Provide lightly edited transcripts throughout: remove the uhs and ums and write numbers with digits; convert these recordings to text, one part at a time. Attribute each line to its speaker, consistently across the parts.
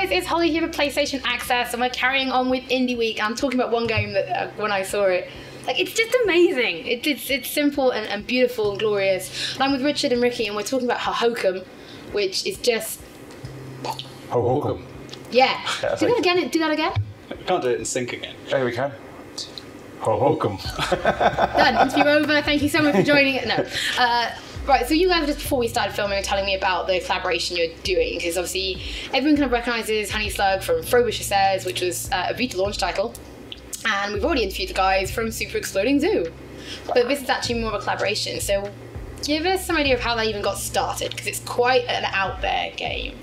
Speaker 1: guys, it's Holly here with PlayStation Access, and we're carrying on with Indie Week. I'm talking about one game that when I saw it, like, it's just amazing. It's simple and beautiful and glorious. And I'm with Richard and Ricky, and we're talking about Hohokum, which is just...
Speaker 2: Hohokum.
Speaker 1: Yeah. Do that again. Do that again.
Speaker 3: We can't do it in sync again.
Speaker 2: Oh, we can. Hohokum.
Speaker 1: Done. Interview over. Thank you so much for joining it. No. Right, so you guys, just before we started filming, were telling me about the collaboration you're doing, because obviously everyone kind of recognises Honeyslug from Frobisher Says, which was a Vita launch title, and we've already interviewed the guys from Super Exploding Zoo. But this is actually more of a collaboration, so give us some idea of how that even got started, because it's quite an out there game.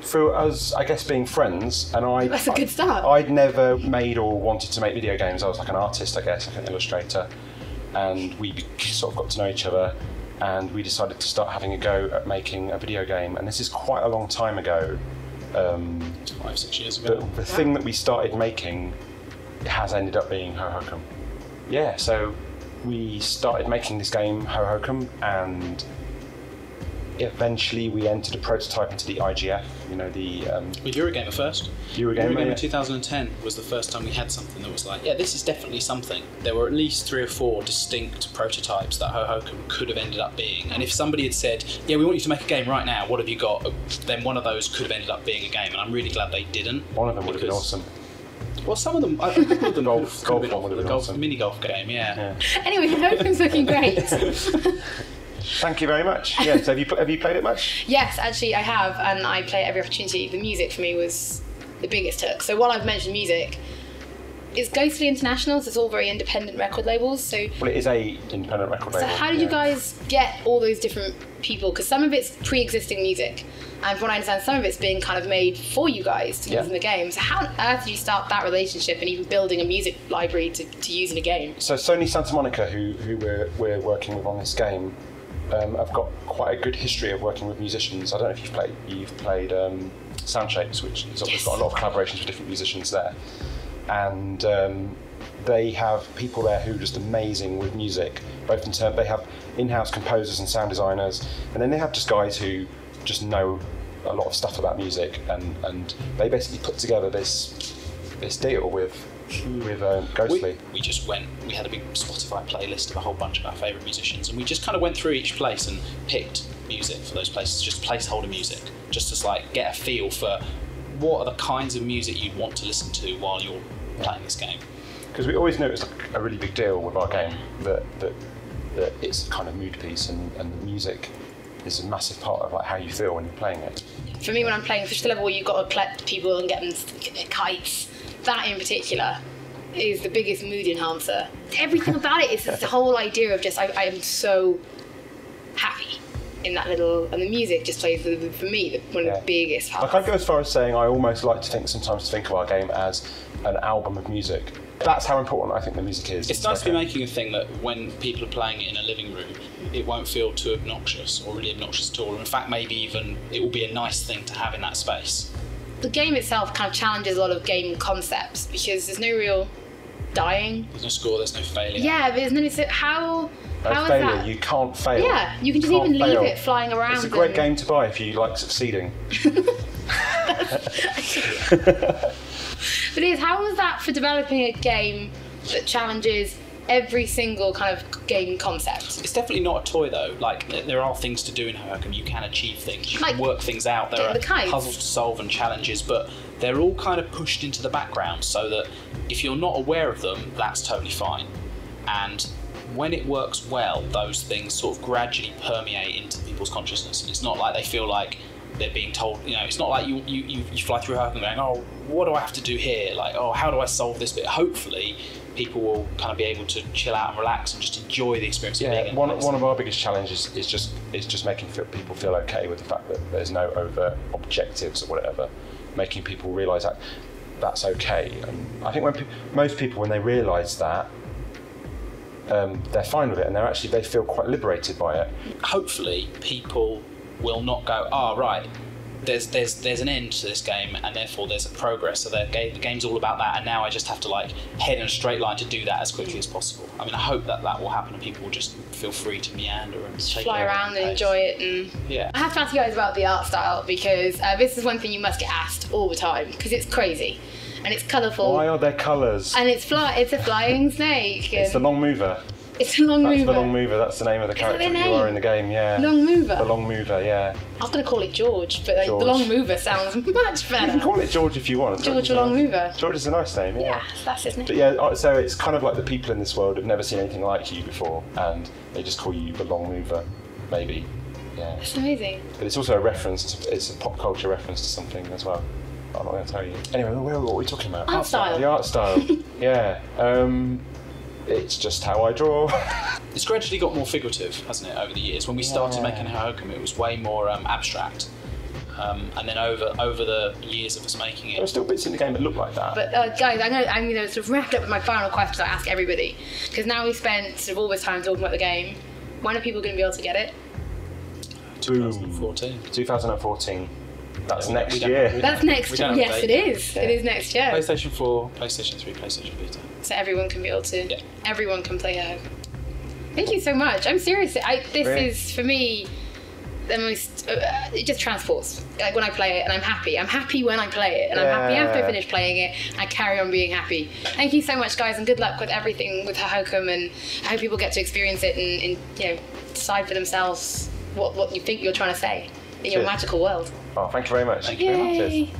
Speaker 2: For us, I guess, being friends, and
Speaker 1: That's a good start.
Speaker 2: I'd never made or wanted to make video games. I was like an artist, I guess, like an illustrator, and we sort of got to know each other, and we decided to start having a go at making a video game. And this is quite a long time ago.
Speaker 3: 5, 6 years ago.
Speaker 2: The thing that we started making has ended up being Hohokum. Yeah, so we started making this game, Hohokum, and eventually we entered a prototype into the IGF, you know, the...
Speaker 3: With Eurogamer first.
Speaker 2: Eurogamer
Speaker 3: in 2010 was the first time we had something that was like, yeah, this is definitely something. There were at least 3 or 4 distinct prototypes that Hohokum could have ended up being. And if somebody had said, yeah, we want you to make a game right now, what have you got? Then one of those could have ended up being a game, and I'm really glad they didn't.
Speaker 2: One of them would have been awesome.
Speaker 3: Well, some of them, I think all of them
Speaker 2: golf one would have been awesome.
Speaker 3: Mini golf game, yeah.
Speaker 1: Anyway, Hohokum's looking great.
Speaker 2: Thank you very much. Yeah, so have you played it much?
Speaker 1: Yes, actually I have, and I play it every opportunity. The music for me was the biggest hook. So while I've mentioned music, it's Ghostly International, so it's all very independent record labels. So
Speaker 2: well, it is a independent record label.
Speaker 1: So how did you guys get all those different people? Because some of it's pre-existing music, and from what I understand, some of it's being kind of made for you guys to use in the game. So how on earth did you start that relationship and even building a music library to use in a game?
Speaker 2: So Sony Santa Monica, who we're working with on this game, I've got quite a good history of working with musicians. I don't know if you've played Soundshapes, which has obviously got a lot of collaborations with different musicians there, and they have people there who are just amazing with music. Both in terms, they have in-house composers and sound designers, and then they have just guys who just know a lot of stuff about music, and they basically put together this deal with Ghostly.
Speaker 3: We had a big Spotify playlist of a whole bunch of our favourite musicians, and we just kind of went through each place and picked music for those places, just placeholder music, just to like get a feel for what are the kinds of music you'd want to listen to while you're playing this game.
Speaker 2: Because we always knew it was like a really big deal with our game, that it's kind of mood piece, and the music is a massive part of like how you feel when you're playing it.
Speaker 1: For me, when I'm playing such a level where you've got to collect people and get them kites, that in particular is the biggest mood enhancer. Everything about it is the whole idea of just I am so happy in that little, and the music just plays for me one of the biggest parts.
Speaker 2: Like, I'd go as far as saying I almost like to think of our game as an album of music. That's how important I think the music is.
Speaker 3: It's nice to be making a thing that when people are playing it in a living room, it won't feel too obnoxious or really obnoxious at all. In fact, maybe even it will be a nice thing to have in that space.
Speaker 1: The game itself kind of challenges a lot of game concepts, because there's no real dying.
Speaker 3: There's no score, there's no failure.
Speaker 1: Yeah, but there's no... So how is
Speaker 2: failure,
Speaker 1: that?
Speaker 2: you can't fail.
Speaker 1: Yeah, you can just even leave it flying around.
Speaker 2: It's a great game to buy if you like succeeding.
Speaker 1: But how was that for developing a game that challenges every single kind of game concept?
Speaker 3: It's definitely not a toy though. Like, there are things to do in Hohokum. You can achieve things, you can work things out. There are puzzles to solve and challenges, but they're all kind of pushed into the background so that if you're not aware of them, that's totally fine. And when it works well, those things sort of gradually permeate into people's consciousness, and it's not like they feel like they're being told, you know, it's not like you fly through Hohokum going, oh, what do I have to do here? Like, oh, how do I solve this bit? Hopefully, people will kind of be able to chill out and relax and just enjoy the experience of being in
Speaker 2: one of our biggest challenges is just making people feel okay with the fact that there's no overt objectives or whatever, making people realise that that's okay. And I think when most people, when they realise that, they're fine with it, and they feel quite liberated by it.
Speaker 3: Hopefully, people will not go, right, there's an end to this game, and therefore there's a progress. So the game's all about that, and now I just have to like head in a straight line to do that as quickly as possible. I mean, I hope that will happen, and people will just feel free to meander and
Speaker 1: fly around and enjoy it. And
Speaker 3: yeah,
Speaker 1: I have to ask you guys about the art style, because this is one thing you must get asked all the time, because it's crazy and it's colourful.
Speaker 2: Why are there colours?
Speaker 1: And it's a flying snake.
Speaker 2: It's the long mover.
Speaker 1: It's a long mover.
Speaker 2: That's the long mover. That's the name of the character you are in the game. Yeah.
Speaker 1: Long mover.
Speaker 2: The long mover. Yeah.
Speaker 1: I was going to call it George, but
Speaker 2: George.
Speaker 1: the long mover sounds much better.
Speaker 2: You can call it George if you want.
Speaker 1: George the long mover.
Speaker 2: George is a nice name. Yeah.
Speaker 1: Yeah, that's his name.
Speaker 2: But yeah, so it's kind of like the people in this world have never seen anything like you before, and they just call you the long mover, maybe. Yeah.
Speaker 1: That's amazing.
Speaker 2: But it's also a reference. It's a pop culture reference to something as well. I'm not going to tell you. Anyway, what are we talking about?
Speaker 1: Art style.
Speaker 2: The art style. Yeah. It's just how I draw.
Speaker 3: It's gradually got more figurative, hasn't it, over the years? When we started making Hohokum, it was way more abstract. And then over the years of us making it,
Speaker 2: there are still bits in the game that look like that.
Speaker 1: But guys, I'm going to sort of wrap it up with my final question I ask everybody, because now we've spent sort of all this time talking about the game. When are people going to be able to get it?
Speaker 3: 2014.
Speaker 2: 2014. That's next year.
Speaker 1: That's next year. Yes, it is. Yeah. It is next year.
Speaker 3: PlayStation 4, PlayStation 3, PlayStation Vita.
Speaker 1: So everyone can be able to.
Speaker 3: Yeah.
Speaker 1: Everyone can play Hohokum. Thank you so much. I'm serious. This is for me the most. It just transports. Like when I play it, and I'm happy. I'm happy when I play it, and I'm happy after I finish playing it. I carry on being happy. Thank you so much, guys, and good luck with everything with Hohokum. And I hope people get to experience it and decide for themselves what you think you're trying to say in your magical world.
Speaker 2: Oh, thank you very much.
Speaker 3: Thank you very much.
Speaker 1: Yay.